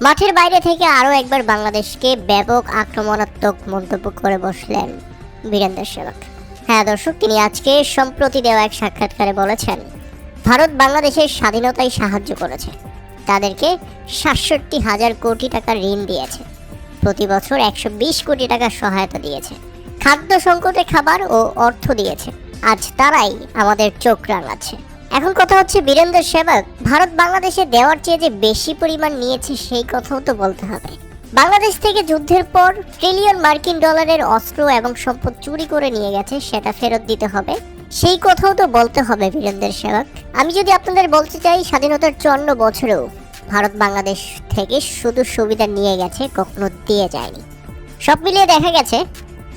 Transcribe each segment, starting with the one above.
মাঠের বাইরে থেকে আরও একবার বাংলাদেশকে ব্যাপক আক্রমণাত্মক মন্তব্য করে বসলেন বীরেন্দ্র সেবক। হ্যাঁ দর্শক, তিনি আজকে সম্প্রতি দেওয়া এক সাক্ষাৎকারে বলেছেন, ভারত বাংলাদেশের স্বাধীনতায় সাহায্য করেছে, তাদেরকে ৬৭,০০০ কোটি টাকা ঋণ দিয়েছে, প্রতি বছর ১২০ কোটি টাকা সহায়তা দিয়েছে, খাদ্য সংকটে খাবার ও অর্থ দিয়েছে, আজ তারাই আমাদের চোখ রাঙাচ্ছে। এখন কথা হচ্ছে, বীরেন্দ্র সেবক ভারত বাংলাদেশে দেওয়ার চেয়ে যে বেশি পরিমাণ নিয়েছে সেই কথাও তো বলতে হবে। বাংলাদেশ থেকে যুদ্ধের পর ট্রিলিয়ন মার্কিন ডলারের অস্ত্র এবং সম্পদ চুরি করে নিয়ে গেছে, সেটা ফেরত দিতে হবে, সেই কথাও তো বলতে হবে বীরেন্দ্র সেবক। আমি যদি আপনাদের বলতে চাই, স্বাধীনতার ৫৪ বছরেও ভারত বাংলাদেশ থেকে শুধু সুবিধা নিয়ে গেছে, কখনো দিয়ে যায়নি। সব মিলিয়ে দেখা গেছে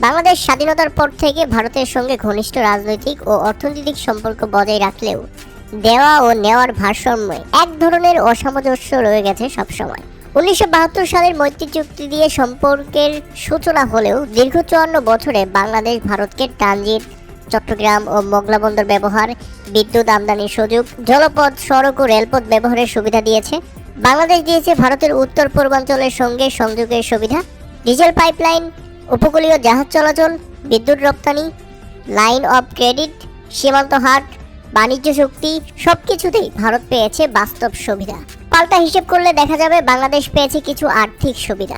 বাংলাদেশ স্বাধীনতার পর থেকে ভারতের সঙ্গে ঘনিষ্ঠ রাজনৈতিক ও অর্থনৈতিক সম্পর্ক বজায় রাখলেও দেওয়া ও নেওয়ার ভারসাম্যে এক ধরনের অসামঞ্জস্য রয়ে গেছে সবসময়। ১৯৭২ সালের মৈত্রী চুক্তি দিয়ে সম্পর্কের সূচনা হলেও দীর্ঘ ৫৪ বছরে বাংলাদেশ ভারতকে ট্রানজিট, চট্টগ্রাম ও মোগলা বন্দর ব্যবহার, বিদ্যুৎ আমদানির সুযোগ, জলপথ, সড়ক ও রেলপথ ব্যবহারের সুবিধা দিয়েছে। বাংলাদেশ দিয়েছে ভারতের উত্তর পূর্বাঞ্চলের সঙ্গে সংযোগের সুবিধা, ডিজেল পাইপলাইন, উপকূলীয় জাহাজ চলাচল, বিদ্যুৎ রপ্তানি, লাইন অফ ক্রেডিট, সীমান্ত হাট, বাণিজ্য চুক্তি, সবকিছুতেই ভারত পেয়েছে বাস্তব সুবিধা। পাল্টা হিসেব করলে দেখা যাবে বাংলাদেশ পেয়েছে কিছু আর্থিক সুবিধা,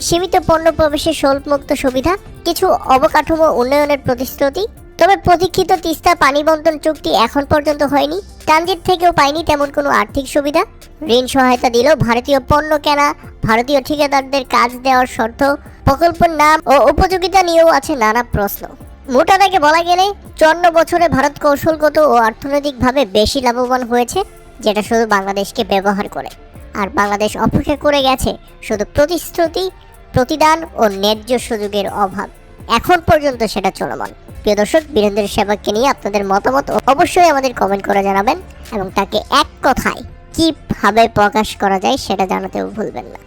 সীমিত পণ্য প্রবেশের শুল্কমুক্ত সুবিধা, কিছু অবকাঠামো উন্নয়নের প্রতিশ্রুতি। তবে প্রতীক্ষিত তিস্তা পানি বন্টন চুক্তি এখন পর্যন্ত হয়নি, ট্রানজিট থেকেও পায়নি তেমন কোনো আর্থিক সুবিধা। ঋণ সহায়তা দিলেও ভারতীয় পণ্য কেনা, ভারতীয় ঠিকাদারদের কাজ দেওয়ার শর্ত, প্রকল্পের নাম ও উপযোগিতা নিয়েও আছে নানা প্রশ্ন। মোটা দাগে বলা গেলে ৫৪ বছরে ভারত কৌশলগত ও অর্থনৈতিকভাবে বেশি লাভবান হয়েছে, যেটা শুধু বাংলাদেশকে ব্যবহার করে। আর বাংলাদেশ অপেক্ষা করে গেছে শুধু প্রতিশ্রুতি, প্রতিদান ও ন্যায্য সুযোগের অভাব। এখন পর্যন্ত সেটা চলমান। প্রিয় দর্শক, বীরেন্দ্র সেবককে নিয়ে আপনাদের মতামত অবশ্যই আমাদের কমেন্ট করে জানাবেন এবং তাকে এক কথায় কিভাবে প্রকাশ করা যায় সেটা জানাতেও ভুলবেন না।